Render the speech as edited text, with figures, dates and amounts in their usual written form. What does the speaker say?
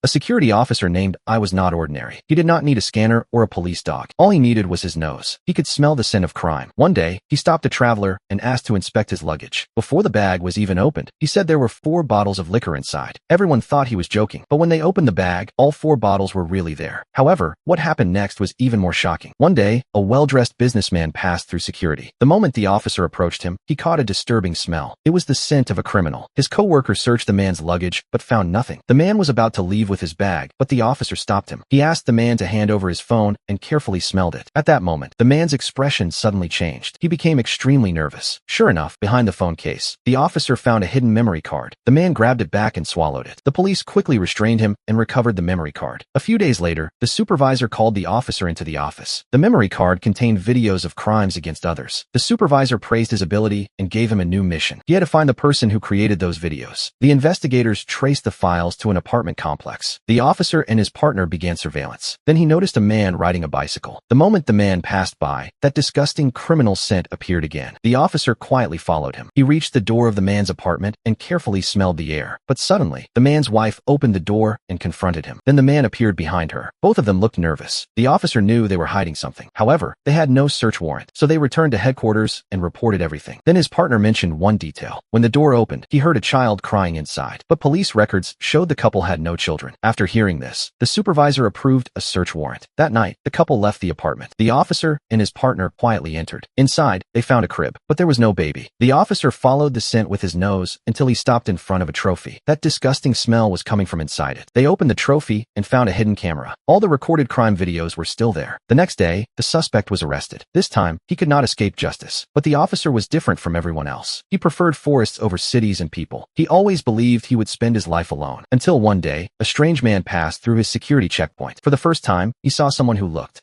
A security officer named I was not ordinary. He did not need a scanner or a police dog. All he needed was his nose. He could smell the scent of crime. One day, he stopped a traveler and asked to inspect his luggage. Before the bag was even opened, he said there were 4 bottles of liquor inside. Everyone thought he was joking, but when they opened the bag, all 4 bottles were really there. However, what happened next was even more shocking. One day, a well-dressed businessman passed through security. The moment the officer approached him, he caught a disturbing smell. It was the scent of a criminal. His co-worker searched the man's luggage, but found nothing. The man was about to leave with his bag, but the officer stopped him. He asked the man to hand over his phone and carefully smelled it. At that moment, the man's expression suddenly changed. He became extremely nervous. Sure enough, behind the phone case, the officer found a hidden memory card. The man grabbed it back and swallowed it. The police quickly restrained him and recovered the memory card. A few days later, the supervisor called the officer into the office. The memory card contained videos of crimes against others. The supervisor praised his ability and gave him a new mission. He had to find the person who created those videos. The investigators traced the files to an apartment complex. The officer and his partner began surveillance. Then he noticed a man riding a bicycle. The moment the man passed by, that disgusting criminal scent appeared again. The officer quietly followed him. He reached the door of the man's apartment and carefully smelled the air. But suddenly, the man's wife opened the door and confronted him. Then the man appeared behind her. Both of them looked nervous. The officer knew they were hiding something. However, they had no search warrant, so they returned to headquarters and reported everything. Then his partner mentioned one detail. When the door opened, he heard a child crying inside. But police records showed the couple had no children. After hearing this, the supervisor approved a search warrant. That night, the couple left the apartment. The officer and his partner quietly entered. Inside, they found a crib, but there was no baby. The officer followed the scent with his nose until he stopped in front of a trophy. That disgusting smell was coming from inside it. They opened the trophy and found a hidden camera. All the recorded crime videos were still there. The next day, the suspect was arrested. This time, he could not escape justice. But the officer was different from everyone else. He preferred forests over cities and people. He always believed he would spend his life alone. Until one day, a strange man passed through his security checkpoint. For the first time, he saw someone who looked